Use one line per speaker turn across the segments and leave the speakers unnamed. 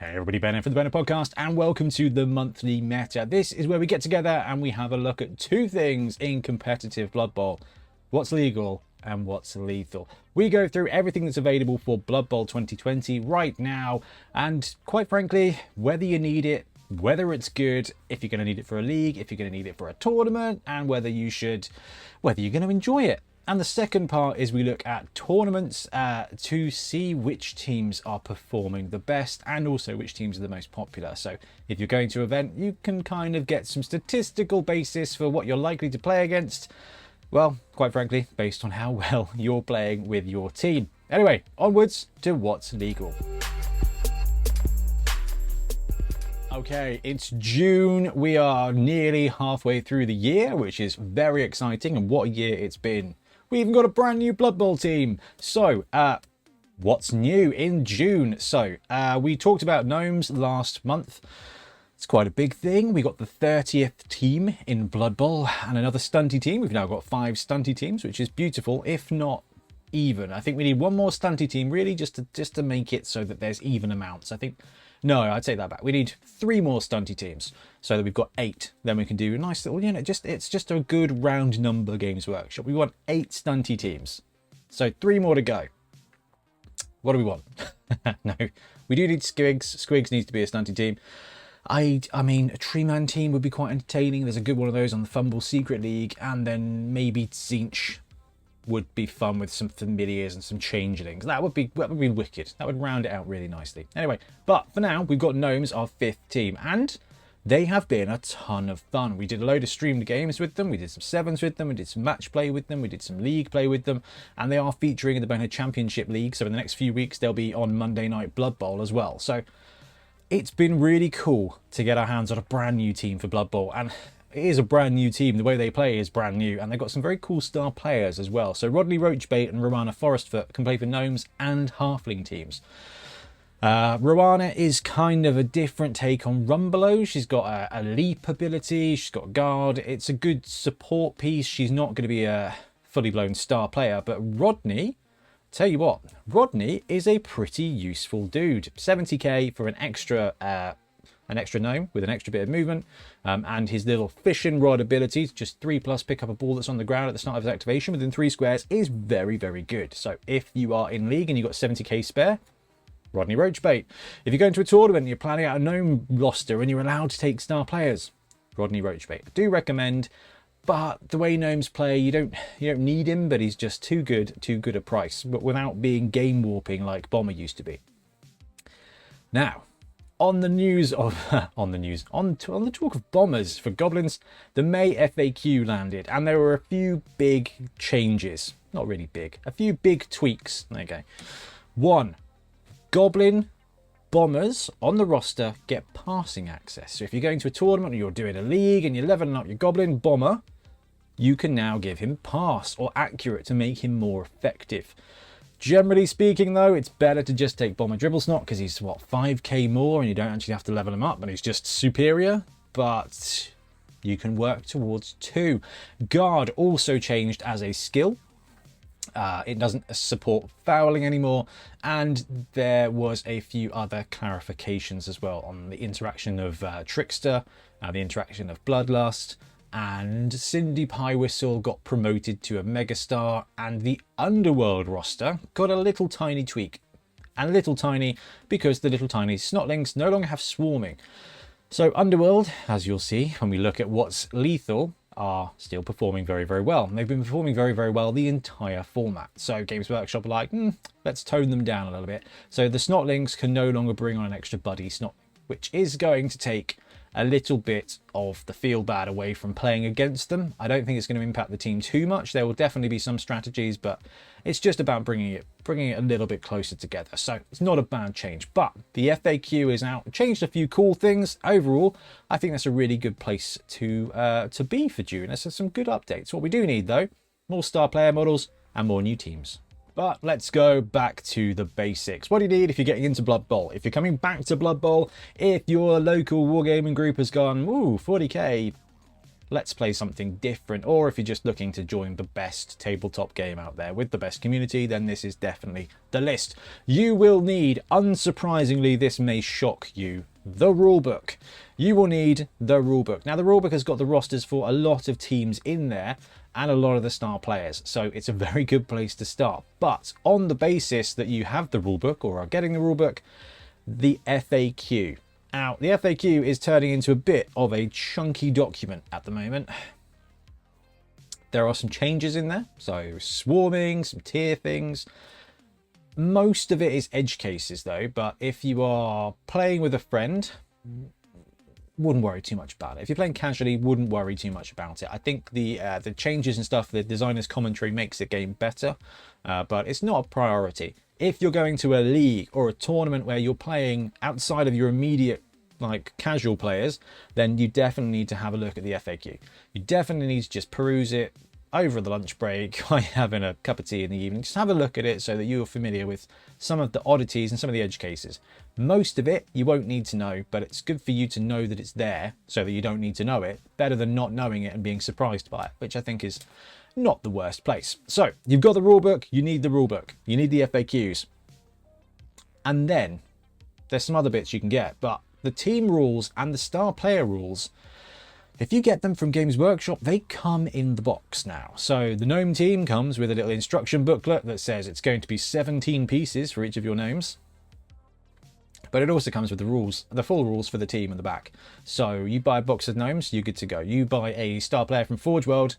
Hey everybody, Ben here for the Bonehead podcast, and welcome to the monthly meta. This is where we get together and we have a look at two things in competitive Blood Bowl: what's legal and what's lethal. We go through everything that's available for Blood Bowl 2020 right now, and quite frankly, whether you need it, whether it's good, if you're going to need it for a league, if you're going to need it for a tournament, and whether you're going to enjoy it. And the second part is we look at tournaments to see which teams are performing the best and also which teams are the most popular. So if you're going to an event, you can kind of get some statistical basis for what you're likely to play against. Well, quite frankly, based on how well you're playing with your team. Anyway, onwards to what's legal. Okay, it's June. We are nearly halfway through the year, which is very exciting, and what a year it's been. We even got a brand new Blood Bowl team. So, what's new in June? So, we talked about gnomes last month. It's quite a big thing. We got the 30th team in Blood Bowl and another stunty team. We've now got 5 stunty teams, which is beautiful, if not even. I think we need one more stunty team, really, just to make it so that there's even amounts. No, I'd say that back. We need 3 more stunty teams so that we've got 8. Then we can do a nice little, it's just a good round number Games Workshop. We want 8 stunty teams. So 3 more to go. What do we want? No, we do need Squigs. Squigs needs to be a stunty team. I mean, a Tree Man team would be quite entertaining. There's a good one of those on the Fumble Secret League. And then maybe Tzeentch would be fun with some familiars and some changelings. That would be wicked. That would round it out really nicely. Anyway, but for now, we've got gnomes, our 5th team, and they have been a ton of fun. We did a load of streamed games with them. We did some 7s with them. We did some match play with them. We did some league play with them, and they are featuring in the Bonehead Championship League. So in the next few weeks, they'll be on Monday Night Blood Bowl as well. So it's been really cool to get our hands on a brand new team for Blood Bowl, and it is a brand new team. The way they play is brand new, and they've got some very cool star players as well. So Rodney Roachbait and Rowana Forestfoot can play for gnomes and halfling teams. Rowana is kind of a different take on Rumbelow. She's got a leap ability, she's got guard. It's a good support piece. She's not going to be a fully blown star player, but Rodney, tell you what, Rodney is a pretty useful dude. 70k for an extra gnome with an extra bit of movement, and his little fishing rod ability, just 3+ pick up a ball that's on the ground at the start of his activation within 3 squares, is very, very good. So if you are in league and you've got 70k spare, Rodney Roachbait. If you're going to a tournament and you're planning out a gnome roster and you're allowed to take star players, Rodney Roachbait. I do recommend, but the way gnomes play, you don't need him, but he's just too good a price, but without being game warping like Bomber used to be. Now, on the talk of bombers for goblins, the May FAQ landed, and there were a few big changes. Not really big, a few big tweaks. There you go. 1, goblin bombers on the roster get passing access. So if you're going to a tournament or you're doing a league and you're leveling up your goblin bomber, you can now give him pass or accurate to make him more effective. Generally speaking, though, it's better to just take Bomber Dribblesnot because he's, 5k more and you don't actually have to level him up and he's just superior. But you can work towards 2. Guard also changed as a skill. It doesn't support fouling anymore. And there was a few other clarifications as well on the interaction of Trickster, the interaction of Bloodlust, and Cindy Pie Whistle got promoted to a megastar, and the Underworld roster got a little tiny tweak. And little tiny because the little tiny snotlings no longer have swarming. So Underworld, as you'll see when we look at what's lethal, are still performing very, very well. And they've been performing very, very well the entire format. So Games Workshop are like, let's tone them down a little bit. So the snotlings can no longer bring on an extra buddy snot, which is going to take a little bit of the feel bad away from playing against them. I don't think it's going to impact the team too much. There will definitely be some strategies, but it's just about bringing it a little bit closer together. So it's not a bad change, but the FAQ is out. Changed a few cool things. Overall, I think that's a really good place to be for June. There's some good updates. What we do need, though, more star player models and more new teams. But let's go back to the basics. What do you need if you're getting into Blood Bowl? If you're coming back to Blood Bowl, if your local wargaming group has gone, ooh, 40k, let's play something different, or if you're just looking to join the best tabletop game out there with the best community, then this is definitely the list. You will need, unsurprisingly, this may shock you, the rulebook. You will need the rulebook. Now, the rulebook has got the rosters for a lot of teams in there and a lot of the star players, so it's a very good place to start. But on the basis that you have the rulebook or are getting the rulebook, the FAQ. Now, the FAQ is turning into a bit of a chunky document at the moment. There are some changes in there, so swarming, some tier things. Most of it is edge cases though, but if you are playing with a friend, wouldn't worry too much about it. If you're playing casually, wouldn't worry too much about it. I think the changes and stuff, the designer's commentary makes the game better, but it's not a priority. If you're going to a league or a tournament where you're playing outside of your immediate like casual players, then you definitely need to have a look at the FAQ. You definitely need to just peruse it over the lunch break while you're having a cup of tea in the evening. Just have a look at it so that you're familiar with some of the oddities and some of the edge cases. Most of it you won't need to know, but it's good for you to know that it's there so that you don't need to know it. Better than not knowing it and being surprised by it, which I think is not the worst place. So you've got the rulebook, you need the rulebook, you need the FAQs, and then there's some other bits you can get. But the team rules and the star player rules, if you get them from Games Workshop, they come in the box now. So the gnome team comes with a little instruction booklet that says it's going to be 17 pieces for each of your gnomes. But it also comes with the rules, the full rules for the team in the back. So you buy a box of gnomes, you're good to go. You buy a star player from Forge World,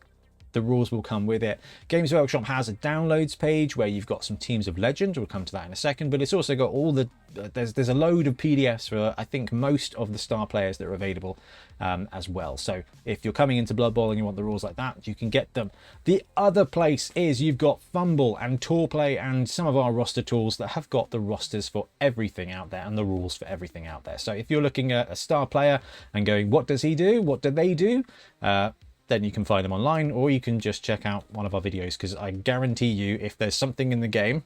the rules will come with it. Games Workshop has a downloads page where you've got some Teams of Legend. We'll come to that in a second, but it's also got all the there's a load of PDFs for I think most of the star players that are available as well. So if you're coming into Blood Bowl and you want the rules like that, you can get them. The other place is you've got Fumble and Tourplay and some of our roster tools that have got the rosters for everything out there and the rules for everything out there. So if you're looking at a star player and going, what does he do? What do they do? Then you can find them online, or you can just check out one of our videos, because I guarantee you if there's something in the game,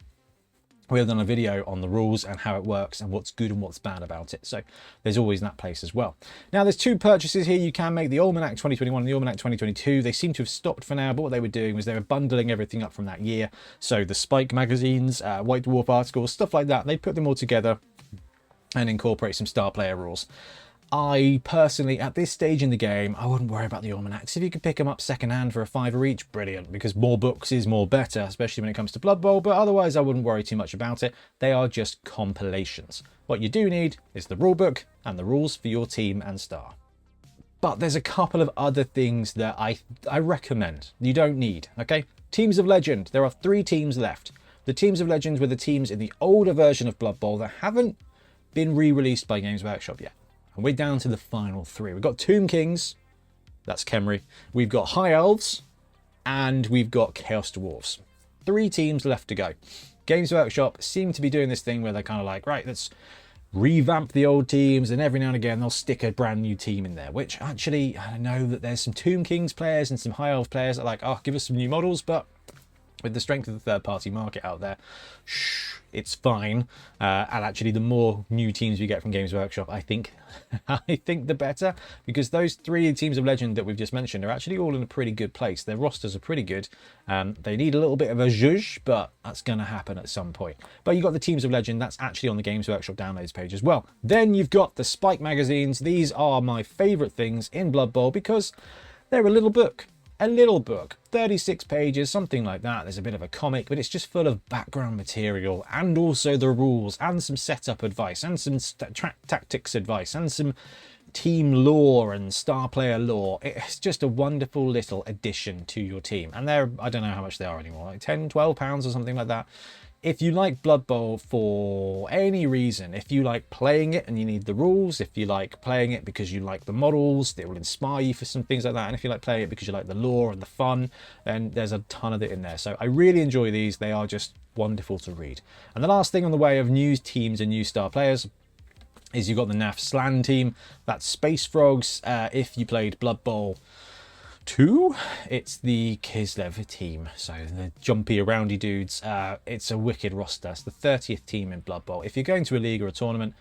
we've done a video on the rules and how it works and what's good and what's bad about it. So there's always that place as well. Now there's two purchases here you can make, the Almanac 2021 and the Almanac 2022. They seem to have stopped for now, but what they were doing was they were bundling everything up from that year. So the Spike magazines, White Dwarf articles, stuff like that, they put them all together and incorporate some star player rules. I personally, at this stage in the game, I wouldn't worry about the almanacs. If you could pick them up secondhand for $5 each, brilliant, because more books is more better, especially when it comes to Blood Bowl, but otherwise I wouldn't worry too much about it. They are just compilations. What you do need is the rulebook and the rules for your team and star. But there's a couple of other things that I recommend. You don't need, okay? Teams of Legend. There are 3 teams left. The Teams of Legend were the teams in the older version of Blood Bowl that haven't been re-released by Games Workshop yet. And we're down to the final 3. We've got Tomb Kings, that's Khemri. We've got High Elves, and we've got Chaos Dwarves. 3 teams left to go. Games Workshop seem to be doing this thing where they're kind of like, right, let's revamp the old teams, and every now and again they'll stick a brand new team in there, which actually, I know that there's some Tomb Kings players and some High Elf players that are like, oh, give us some new models, but with the strength of the third-party market out there, it's fine. And actually, the more new teams we get from Games Workshop, I think the better, because those 3 teams of Legend that we've just mentioned are actually all in a pretty good place. Their rosters are pretty good. They need a little bit of a zhuzh, but that's going to happen at some point. But you've got the teams of Legend, that's actually on the Games Workshop downloads page as well. Then you've got the Spike magazines. These are my favourite things in Blood Bowl because they're a little book. A little book, 36 pages, something like that. There's a bit of a comic, but it's just full of background material and also the rules and some setup advice and some tactics advice and some team lore and star player lore. It's just a wonderful little addition to your team. And they're, I don't know how much they are anymore, like 10, 12 pounds or something like that. If you like Blood Bowl for any reason, if you like playing it and you need the rules, if you like playing it because you like the models, it will inspire you for some things like that, and if you like playing it because you like the lore and the fun, then there's a ton of it in there. So I really enjoy these. They are just wonderful to read. And the last thing on the way of new teams and new star players is you've got the NAF Slann team. That's Space Frogs. If you played Blood Bowl 2, it's the Kislev team, so the jumpy roundy dudes. It's a wicked roster. It's the 30th team in Blood Bowl. If you're going to a league or a tournament,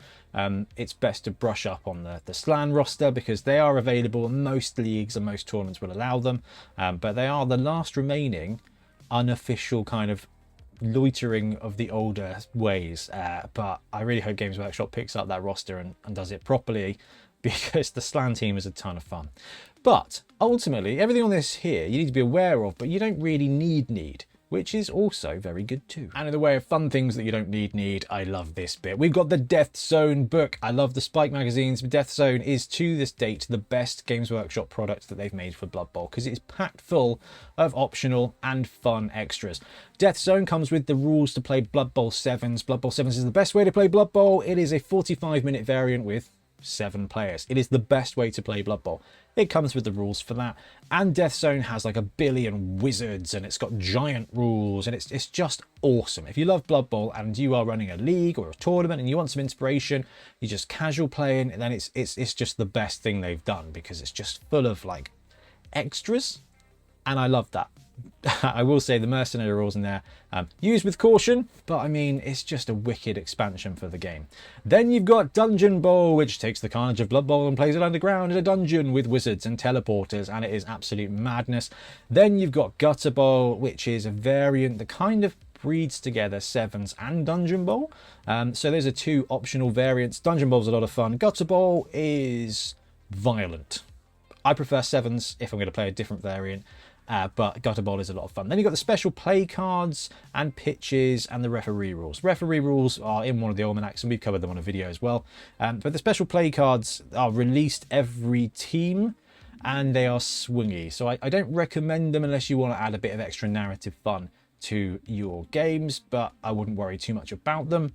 it's best to brush up on the Slann roster because they are available in most leagues and most tournaments will allow them. But they are the last remaining unofficial kind of loitering of the older ways. But I really hope Games Workshop picks up that roster and does it properly, because the Slann team is a ton of fun. But ultimately, everything on this here you need to be aware of, but you don't really need, which is also very good too. And in the way of fun things that you don't need, I love this bit. We've got the Death Zone book. I love the Spike magazines, but Death Zone is to this date the best Games Workshop product that they've made for Blood Bowl, because it's packed full of optional and fun extras. Death Zone comes with the rules to play Blood Bowl 7s. Blood Bowl 7s is the best way to play Blood Bowl. It is a 45-minute variant with 7 players. It is the best way to play Blood Bowl. It comes with the rules for that, and Death Zone has like 1 billion wizards, and it's got giant rules, and it's just awesome. If you love Blood Bowl and you are running a league or a tournament and you want some inspiration, you're just casual playing, and then it's just the best thing they've done, because it's just full of like extras, and I love that. I will say the mercenary rules in there, used with caution, but I mean, it's just a wicked expansion for the game. Then you've got Dungeon Bowl, which takes the carnage of Blood Bowl and plays it underground in a dungeon with wizards and teleporters, and it is absolute madness. Then you've got Gutter Bowl, which is a variant that kind of breeds together 7s and Dungeon Bowl. So those are 2 optional variants. Dungeon Bowl's a lot of fun. Gutter Bowl is violent. I prefer 7s if I'm going to play a different variant. But Gutter Bowl is a lot of fun. Then you've got the special play cards and pitches and the referee rules. Referee rules are in one of the almanacs, and we've covered them on a video as well. But the special play cards are released every team, and they are swingy. So I don't recommend them unless you want to add a bit of extra narrative fun to your games, but I wouldn't worry too much about them.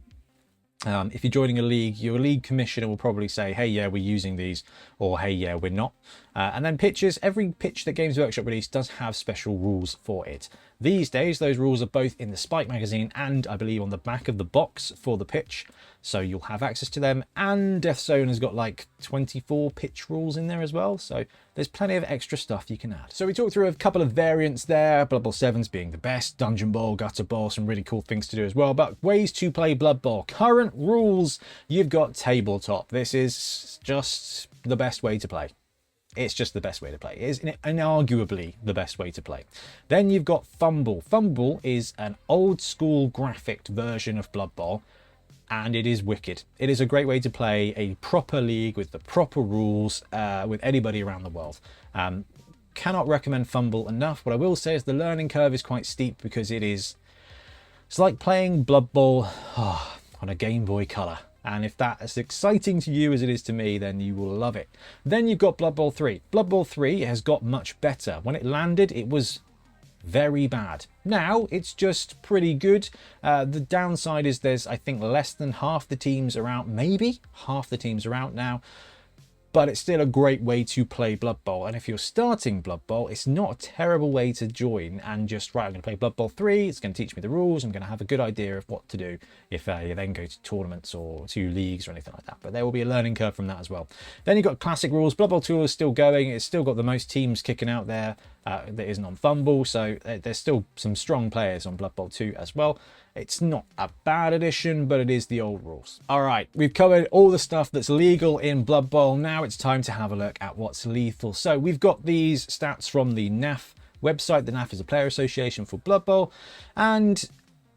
If you're joining a league, your league commissioner will probably say, hey, yeah, we're using these, or hey, yeah, we're not. And then pitches, every pitch that Games Workshop release does have special rules for it. These days, those rules are both in the Spike magazine and I believe on the back of the box for the pitch. So you'll have access to them. And Death Zone has got like 24 pitch rules in there as well. So there's plenty of extra stuff you can add. So we talked through a couple of variants there, Blood Bowl 7s being the best, Dungeon Bowl, Gutter Bowl, some really cool things to do as well. But ways to play Blood Bowl. Current rules, you've got Tabletop. This is just the best way to play. It's just the best way to play. It is inarguably the best way to play. Then you've got Fumble. Fumble is an old school graphic version of Blood Bowl, and it is wicked. It is a great way to play a proper league with the proper rules with anybody around the world. Cannot recommend Fumble enough. What I will say is the learning curve is quite steep, because it's like playing Blood Bowl on a Game Boy Color. And if that is exciting to you as it is to me, then you will love it. Then you've got Blood Bowl 3. Blood Bowl 3 has got much better. When it landed, it was very bad. Now, it's just pretty good. The downside is there's, I think, less than half the teams are out. Maybe half the teams are out now. But it's still a great way to play Blood Bowl. And if you're starting Blood Bowl, it's not a terrible way to join and just, right, I'm going to play Blood Bowl 3. It's going to teach me the rules. I'm going to have a good idea of what to do if you then go to tournaments or to leagues or anything like that. But there will be a learning curve from that as well. Then you've got classic rules. Blood Bowl 2 is still going. It's still got the most teams kicking out there that isn't on Fumble. So there's still some strong players on Blood Bowl 2 as well. It's not a bad addition, but it is the old rules. All right, we've covered all the stuff that's legal in Blood Bowl. Now it's time to have a look at what's lethal. So we've got these stats from the NAF website. The NAF is a player association for Blood Bowl, and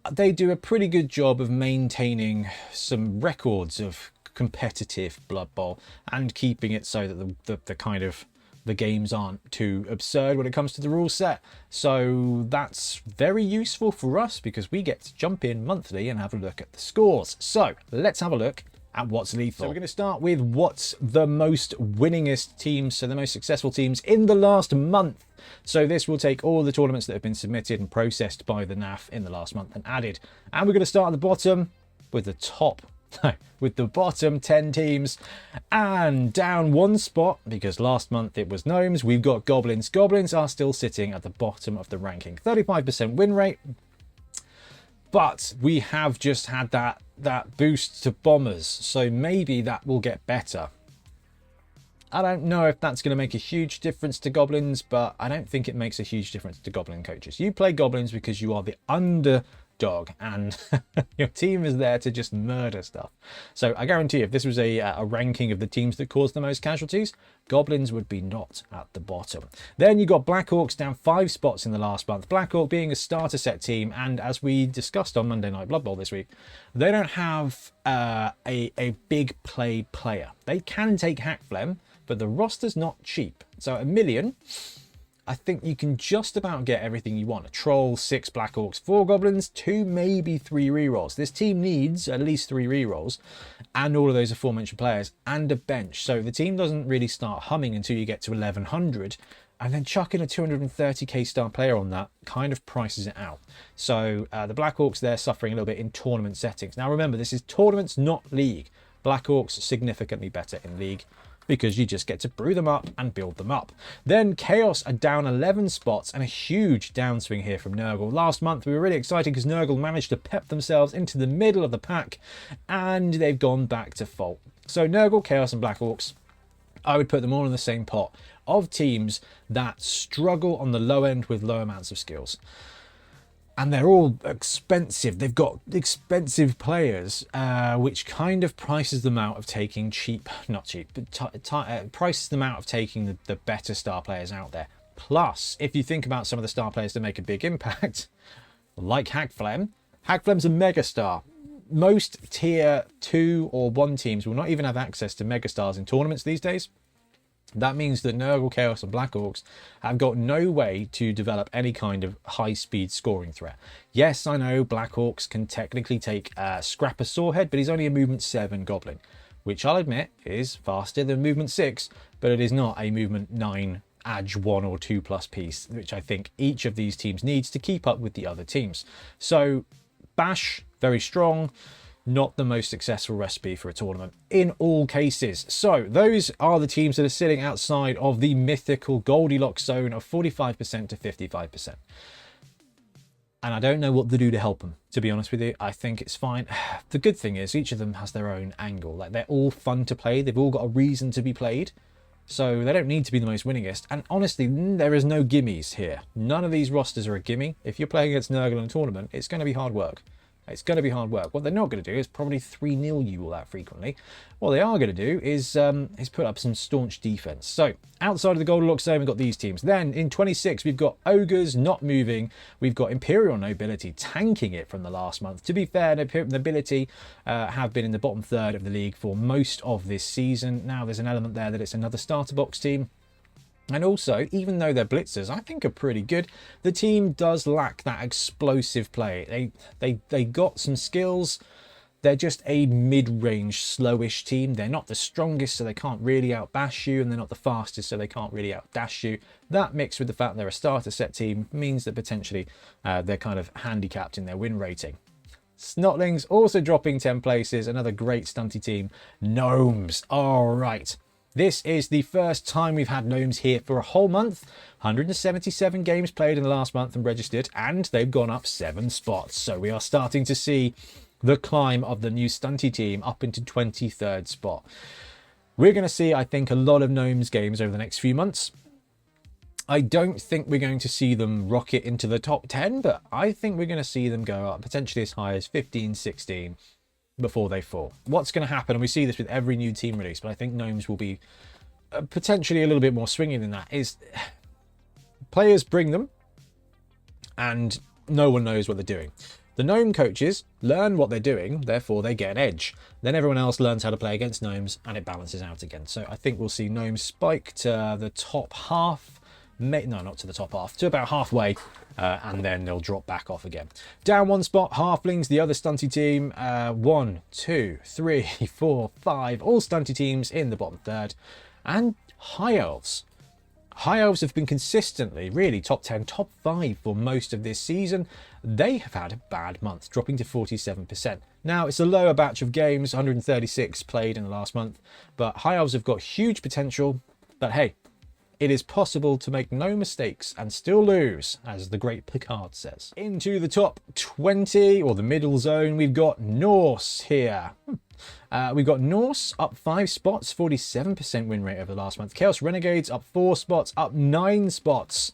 they do a pretty good job of maintaining some records of competitive Blood Bowl and keeping it so that the kind of the games aren't too absurd when it comes to the rule set. So that's very useful for us, because we get to jump in monthly and have a look at the scores. So let's have a look at what's lethal. So we're going to start with what's the most winningest teams, so the most successful teams in the last month. So this will take all the tournaments that have been submitted and processed by the NAF in the last month and added. And we're going to start at the bottom with the bottom 10 teams, and down 1 spot, because last month it was gnomes, we've got goblins. Goblins are still sitting at the bottom of the ranking, 35% win rate, but we have just had that boost to bombers, so maybe that will get better. I don't know if that's going to make a huge difference to goblins, but I don't think it makes a huge difference to goblin coaches. You play goblins because you are the dog, and your team is there to just murder stuff. So I guarantee if this was a ranking of the teams that caused the most casualties, Goblins would be not at the bottom. Then you got Black Orcs down 5 spots in the last month. Black Orc being a starter set team, and as we discussed on Monday Night Blood Bowl this week, they don't have a big play player. They can take Hackflem, but the roster's not cheap. So $1 million, I think you can just about get everything you want. A Troll, 6 Black Orcs, 4 Goblins, 2, maybe 3 rerolls. This team needs at least 3 rerolls and all of those aforementioned players and a bench. So the team doesn't really start humming until you get to 1100, and then chucking a 230k star player on that kind of prices it out. So the Black Orcs, they're suffering a little bit in tournament settings. Now remember, this is tournaments, not league. Black Orcs significantly better in league, because you just get to brew them up and build them up. Then Chaos are down 11 spots, and a huge downswing here from Nurgle. Last month we were really excited because Nurgle managed to pep themselves into the middle of the pack, and they've gone back to fault. So Nurgle, Chaos and Black Orcs, I would put them all in the same pot of teams that struggle on the low end with low amounts of skills. And they're all expensive. They've got expensive players, which kind of prices them out of taking prices them out of taking the better star players out there. Plus, if you think about some of the star players that make a big impact, like Hackflem, Hackflem's a mega star. Most tier 2 or 1 teams will not even have access to mega stars in tournaments these days. That means that Nurgle, Chaos and Black Orcs have got no way to develop any kind of high-speed scoring threat. Yes, I know Black Orcs can technically take Scrapper Sorehead, but he's only a movement 7 goblin, which I'll admit is faster than movement 6, but it is not a movement 9 Edge 1 or 2 plus piece, which I think each of these teams needs to keep up with the other teams. So Bash, very strong. Not the most successful recipe for a tournament in all cases. So those are the teams that are sitting outside of the mythical Goldilocks zone of 45% to 55%. And I don't know what to do to help them, to be honest with you. I think it's fine. The good thing is each of them has their own angle. Like, they're all fun to play. They've all got a reason to be played. So they don't need to be the most winningest. And honestly, there is no gimmies here. None of these rosters are a gimme. If you're playing against Nurgle in a tournament, it's going to be hard work. It's going to be hard work. What they're not going to do is probably 3-0 you all that frequently. What they are going to do is put up some staunch defense. So outside of the Goldilocks zone, we've got these teams. Then in 26, we've got Ogres not moving. We've got Imperial Nobility tanking it from the last month. To be fair, Nobility have been in the bottom third of the league for most of this season. Now there's an element there that it's another starter box team. And also, even though their blitzers, I think, are pretty good, the team does lack that explosive play. They got some skills. They're just a mid-range, slowish team. They're not the strongest, so they can't really outbash you, and they're not the fastest, so they can't really outdash you. That mixed with the fact they're a starter set team means that potentially they're kind of handicapped in their win rating. Snotlings also dropping 10 places. Another great stunty team. Gnomes. All right. This is the first time we've had Gnomes here for a whole month. 177 games played in the last month and registered, and they've gone up 7 spots. So we are starting to see the climb of the new stunty team up into 23rd spot. We're going to see, I think, a lot of Gnomes games over the next few months. I don't think we're going to see them rocket into the top 10, but I think we're going to see them go up potentially as high as 15, 16. Before they fall. What's going to happen, and we see this with every new team release, but I think Gnomes will be potentially a little bit more swingy than that, is players bring them and no one knows what they're doing. The Gnome coaches learn what they're doing, therefore they get an edge. Then everyone else learns how to play against Gnomes and it balances out again. So I think we'll see Gnomes spike to the top half. No, not to the top half, to about halfway, and then they'll drop back off again. Down 1 spot, Halflings, the other stunty team. 1, 2, 3, 4, 5, all stunty teams in the bottom third. And High Elves. High Elves have been consistently, really, top 10, top 5 for most of this season. They have had a bad month, dropping to 47%. Now, it's a lower batch of games, 136 played in the last month, but High Elves have got huge potential. But hey, it is possible to make no mistakes and still lose, as the great Picard says. Into the top 20, or the middle zone, we've got Norse here. We've got Norse up 5 spots, 47% win rate over the last month. Chaos Renegades up 4 spots, up 9 spots.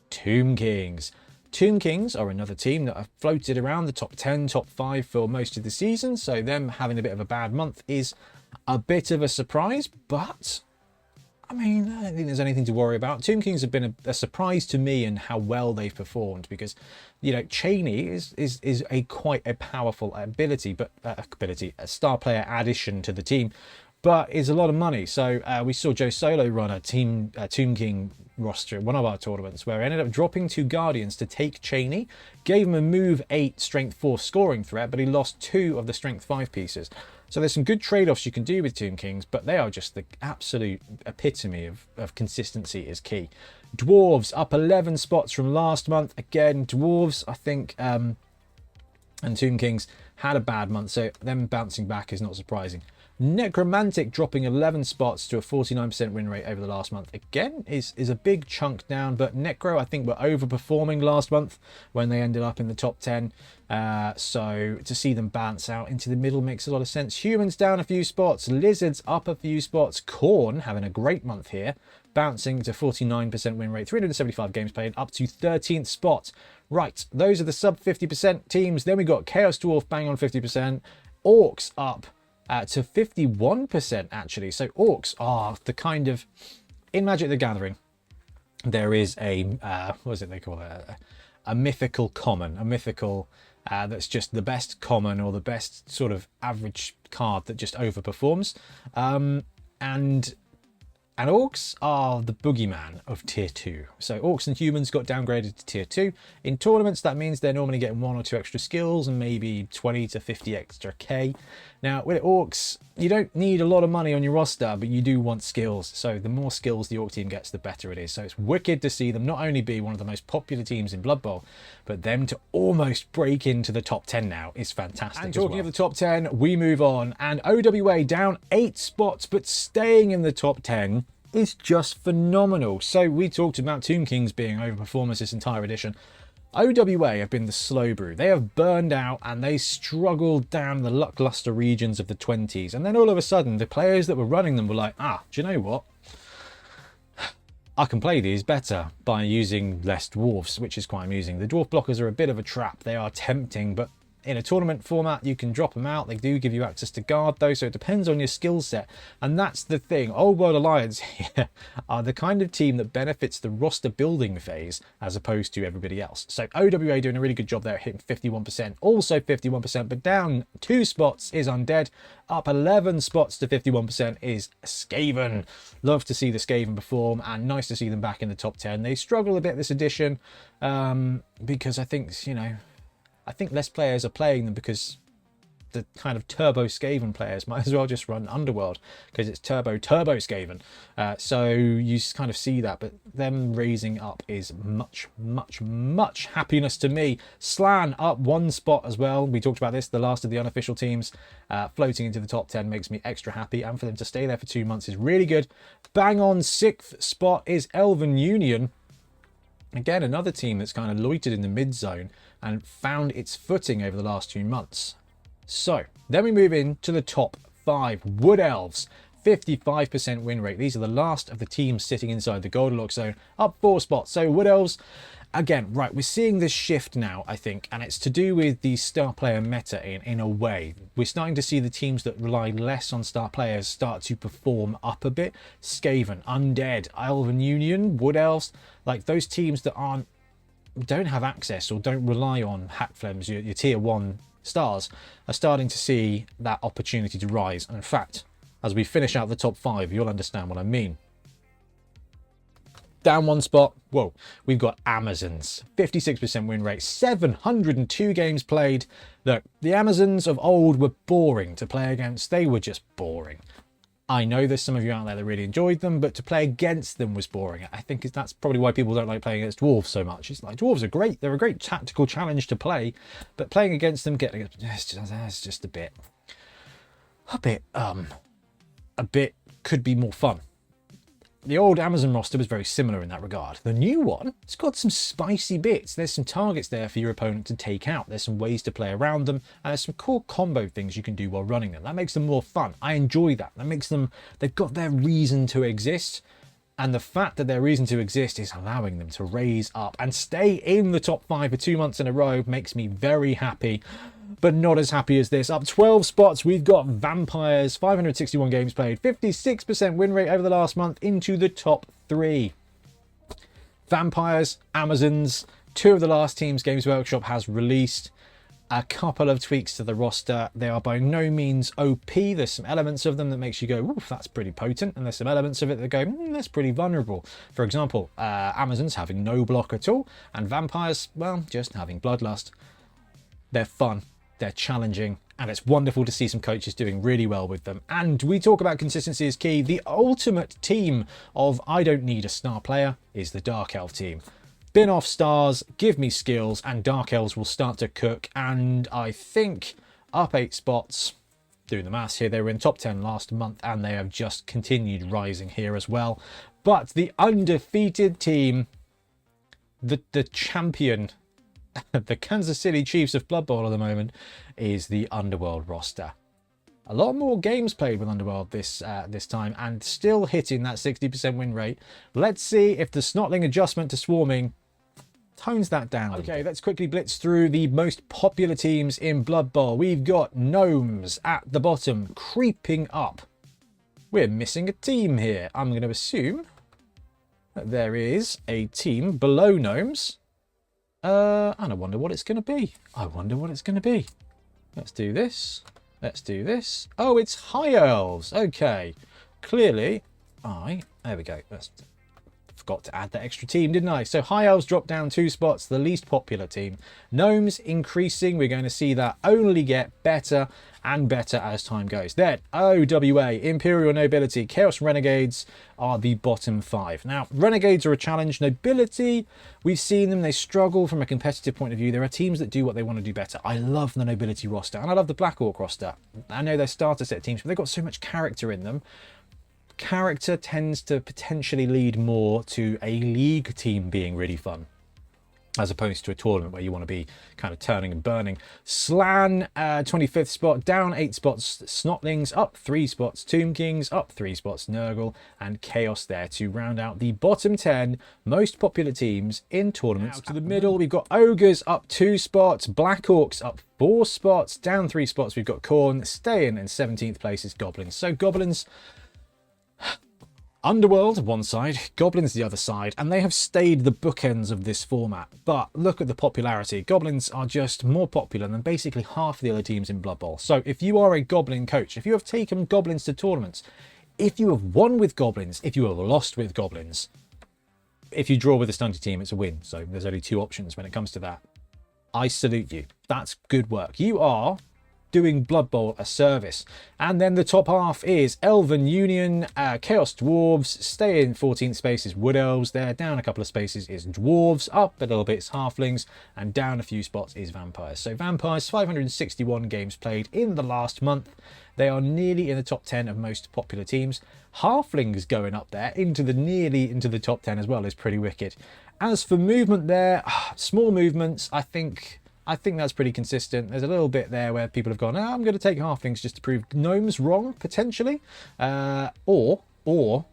Tomb Kings Tomb Kings are another team that have floated around the top 10, top 5 for most of the season, so them having a bit of a bad month is a bit of a surprise, but I mean, I don't think there's anything to worry about. Tomb Kings have been a surprise to me in how well they've performed, because, you know, Cheney is a quite a powerful ability, but a star player addition to the team, but is a lot of money. So we saw Joe Solo run a Tomb King roster in one of our tournaments where he ended up dropping 2 Guardians to take Cheney, gave him a move 8 strength 4 scoring threat, but he lost 2 of the strength 5 pieces. So there's some good trade-offs you can do with Tomb Kings, but they are just the absolute epitome of consistency is key. Dwarves up 11 spots from last month. Again, Dwarves, I think, and Tomb Kings had a bad month, so them bouncing back is not surprising. Necromantic dropping 11 spots to a 49% win rate over the last month. Again, is a big chunk down, but Necro, I think, were overperforming last month when they ended up in the top 10. So to see them bounce out into the middle makes a lot of sense. Humans down a few spots. Lizards up a few spots. Khorne having a great month here, bouncing to 49% win rate, 375 games played, up to 13th spot. Right, those are the sub 50% teams. Then we got Chaos Dwarf bang on 50%. Orcs up to 51% actually. So Orcs are the kind of, in Magic the Gathering, there is a what is it they call it, a mythical common, a mythical that's just the best common or the best sort of average card that just overperforms, and Orcs are the boogeyman of tier 2. So Orcs and Humans got downgraded to tier 2. In tournaments, that means they're normally getting 1 or 2 extra skills and maybe 20 to 50 extra K. Now, with Orcs, you don't need a lot of money on your roster, but you do want skills. So the more skills the Orc team gets, the better it is. So it's wicked to see them not only be one of the most popular teams in Blood Bowl, but them to almost break into the top 10 now is fantastic. And talking of the top 10, we move on. And OWA down 8 spots, but staying in the top 10 is just phenomenal. So we talked about Tomb Kings being overperformers this entire edition. OWA have been the slow brew. They have burned out and they struggled down the lackluster regions of the 20s. And then all of a sudden, the players that were running them were like, do you know what? I can play these better by using less dwarfs, which is quite amusing. The dwarf blockers are a bit of a trap. They are tempting, but in a tournament format, you can drop them out. They do give you access to guard, though, so it depends on your skill set. And that's the thing. Old World Alliance here are the kind of team that benefits the roster building phase as opposed to everybody else. So OWA doing a really good job there, hitting 51%. Also 51%, but down 2 spots is Undead. Up 11 spots to 51% is Skaven. Love to see the Skaven perform, and nice to see them back in the top 10. They struggle a bit this edition because I think, I think less players are playing them because the kind of turbo Skaven players might as well just run Underworld because it's turbo Skaven. So you kind of see that, but them raising up is much happiness to me. Slann up 1 spot as well. We talked about this, the last of the unofficial teams floating into the top 10 makes me extra happy, and for them to stay there for 2 months is really good. Bang on 6th spot is Elven Union. Again, another team that's kind of loitered in the mid-zone and found its footing over the last 2 months. So, then we move into the top 5. Wood Elves, 55% win rate. These are the last of the teams sitting inside the Goldilocks zone, up 4 spots. So, Wood Elves, again, right, we're seeing this shift now, I think, and it's to do with the star player meta in a way. We're starting to see the teams that rely less on star players start to perform up a bit. Skaven, Undead, Elven Union, Wood Elves, like those teams that don't have access or don't rely on Hackflems, your tier 1 stars, are starting to see that opportunity to rise. And in fact, as we finish out the top 5, you'll understand what I mean. Down 1 spot, whoa, we've got Amazons, 56% win rate, 702 games played. Look, the Amazons of old were boring to play against. They were just boring. I know there's some of you out there that really enjoyed them, but to play against them was boring. I think that's probably why people don't like playing against dwarves so much. It's like, dwarves are great. They're a great tactical challenge to play, but playing against them, it's just a bit could be more fun. The old Amazon roster was very similar in that regard. The new one, it's got some spicy bits. There's some targets there for your opponent to take out. There's some ways to play around them, and there's some cool combo things you can do while running them. That makes them more fun. I enjoy that. That makes them, they've got their reason to exist. And the fact that their reason to exist is allowing them to raise up and stay in the top 5 for 2 months in a row makes me very happy, but not as happy as this. Up 12 spots, we've got Vampires, 561 games played, 56% win rate over the last month, into the top 3. Vampires, Amazons, 2 of the last teams Games Workshop has released. A couple of tweaks to the roster. They are by no means OP. There's some elements of them that makes you go, oof, that's pretty potent. And there's some elements of it that go, that's pretty vulnerable. For example, Amazons having no block at all. And Vampires, well, just having Bloodlust. They're fun. They're challenging. And it's wonderful to see some coaches doing really well with them. And we talk about consistency is key. The ultimate team of I don't need a star player is the Dark Elf team. Bin off stars, give me skills, and Dark Elves will start to cook. And I think up 8 spots, doing the maths here, they were in top 10 last month, and they have just continued rising here as well. But the undefeated team, the champion, the Kansas City Chiefs of Blood Bowl at the moment, is the Underworld roster. A lot more games played with Underworld this time, and still hitting that 60% win rate. Let's see if the Snotling adjustment to swarming tones that down. Okay, let's quickly blitz through the most popular teams in Blood Bowl. We've got Gnomes at the bottom, creeping up. We're missing a team here. I'm going to assume that there is a team below Gnomes. And I wonder what it's going to be. Let's do this. Let's do this. Oh, it's High Elves. Okay. Clearly, there we go. Forgot to add that extra team, didn't I? So High Elves dropped down 2 spots, the least popular team. Gnomes increasing. We're going to see that only get better and better as time goes. Then OWA, Imperial Nobility, Chaos Renegades are the bottom 5. Now, Renegades are a challenge. Nobility, we've seen them. They struggle from a competitive point of view. There are teams that do what they want to do better. I love the Nobility roster, and I love the Black Orc roster. I know they're starter set teams, but they've got so much character in them. Character tends to potentially lead more to a league team being really fun, as opposed to a tournament where you want to be kind of turning and burning. Slann, 25th spot, down 8 spots. Snotlings up 3 spots. Tomb Kings up 3 spots. Nurgle and Chaos there to round out the bottom 10 most popular teams in tournaments. Now to the middle, we've got Ogres up 2 spots. Black Orcs up 4 spots. Down 3 spots, we've got Khorne. Staying in 17th place is Goblins. So Goblins, Underworld one side, Goblins the other side, and they have stayed the bookends of this format. But look at the popularity. Goblins are just more popular than basically half the other teams in Blood Bowl. So if you are a Goblin coach, if you have taken Goblins to tournaments, if you have won with Goblins, if you have lost with Goblins, if you draw with a stunted team, it's a win. So there's only 2 options when it comes to that. I salute you. That's good work. You are doing Blood Bowl a service. And then the top half is Elven Union, Chaos Dwarves, stay in 14th space is Wood Elves there, down a couple of spaces is Dwarves, up a little bit is Halflings, and down a few spots is Vampires. So Vampires, 561 games played in the last month. They are nearly in the top 10 of most popular teams. Halflings going up there nearly into the top 10 as well is pretty wicked. As for movement there, small movements, I think that's pretty consistent. There's a little bit there where people have gone, I'm going to take Halflings just to prove Gnomes wrong, potentially. Or,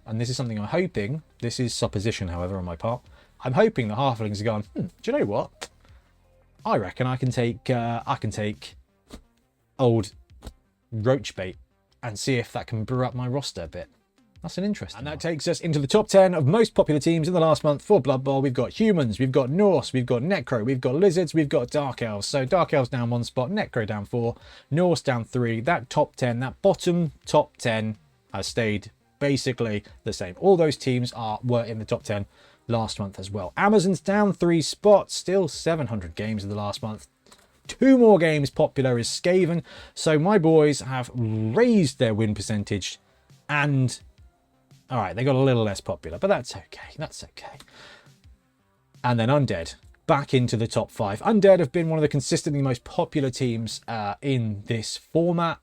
and this is something I'm hoping, this is supposition, however, on my part, I'm hoping the Halflings have gone, do you know what? I reckon I can take old Roachbait and see if that can brew up my roster a bit. That's an interesting one. And that takes us into the top 10 of most popular teams in the last month for Blood Bowl. We've got Humans, we've got Norse, we've got Necro, we've got Lizards, we've got Dark Elves. So Dark Elves down 1 spot, Necro down 4, Norse down 3. That top 10, that bottom top 10 has stayed basically the same. All those teams were in the top 10 last month as well. Amazons down 3 spots, still 700 games in the last month. 2 more games popular is Skaven. So my boys have raised their win percentage, and all right, they got a little less popular, but that's okay. That's okay. And then Undead, back into the top 5. Undead have been one of the consistently most popular teams in this format.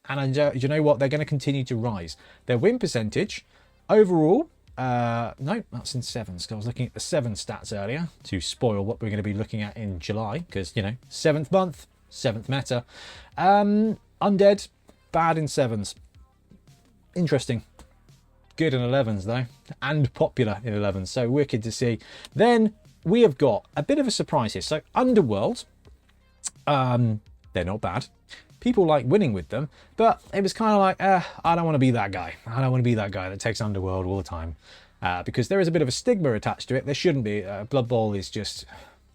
And you know what? They're going to continue to rise. Their win percentage overall, no, that's in 7s. I was looking at the 7 stats earlier to spoil what we're going to be looking at in July, because, 7th month, 7th meta. Undead, bad in 7s. Interesting. Good in 11s though, and popular in 11s, so wicked to see. Then we have got a bit of a surprise here. So Underworld, they're not bad. People like winning with them, but it was kind of like, I don't want to be that guy. I don't want to be that guy that takes Underworld all the time, because there is a bit of a stigma attached to it. There shouldn't be. Blood Bowl is just,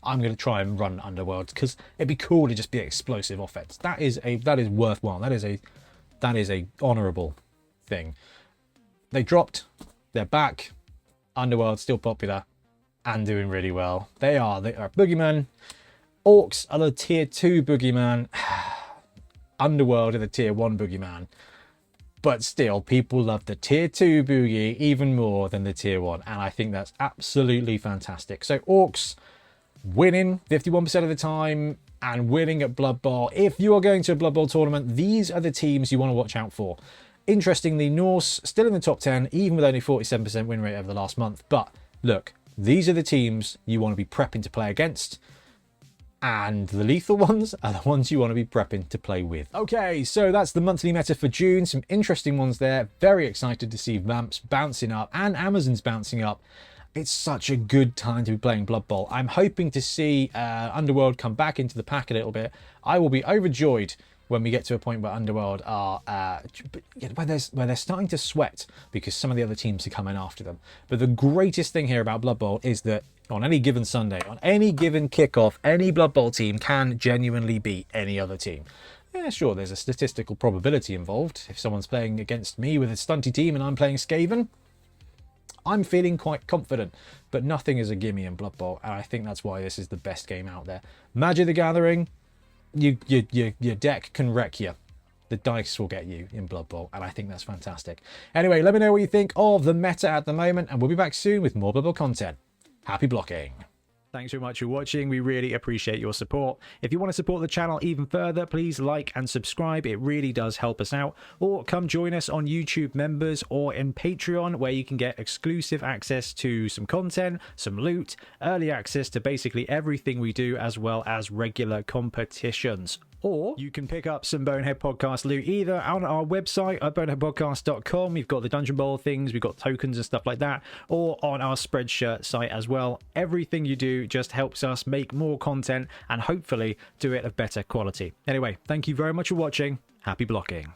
I'm going to try and run Underworld because it'd be cool to just be explosive offense. That is worthwhile. That is a honourable thing. They dropped. They're back. Underworld still popular and doing really well. They are Boogeyman. Orcs are the tier 2 Boogeyman. Underworld are the tier 1 Boogeyman. But still, people love the tier 2 Boogie even more than the tier 1. And I think that's absolutely fantastic. So Orcs winning 51% of the time and winning at Blood Bowl. If you are going to a Blood Bowl tournament, these are the teams you want to watch out for. Interestingly, Norse still in the top 10, even with only 47% win rate over the last month. But look, these are the teams you want to be prepping to play against. And the lethal ones are the ones you want to be prepping to play with. Okay, so that's the monthly meta for June. Some interesting ones there. Very excited to see Vamps bouncing up and Amazons bouncing up. It's such a good time to be playing Blood Bowl. I'm hoping to see Underworld come back into the pack a little bit. I will be overjoyed when we get to a point where Underworld are where they're starting to sweat because some of the other teams are coming after them. But the greatest thing here about Blood Bowl is that on any given Sunday, on any given kickoff, any Blood Bowl team can genuinely beat any other team. Yeah, sure, there's a statistical probability involved. If someone's playing against me with a stunty team and I'm playing Skaven, I'm feeling quite confident, but nothing is a gimme in Blood Bowl, and I think that's why this is the best game out there. Magic the Gathering, your deck can wreck you. The dice will get you in Blood Bowl, and I think that's fantastic. Anyway, let me know what you think of the meta at the moment, and we'll be back soon with more Blood Bowl content. Happy blocking. Thanks very much for watching. We really appreciate your support. If you want to support the channel even further, please like and subscribe. It really does help us out. Or come join us on YouTube members or in Patreon, where you can get exclusive access to some content, some loot, early access to basically everything we do, as well as regular competitions. Or you can pick up some Bonehead Podcast loot either on our website at boneheadpodcast.com. We've got the Dungeon Bowl things, we've got tokens and stuff like that, or on our Spreadshirt site as well. Everything you do just helps us make more content and hopefully do it of better quality. Anyway, thank you very much for watching. Happy blocking.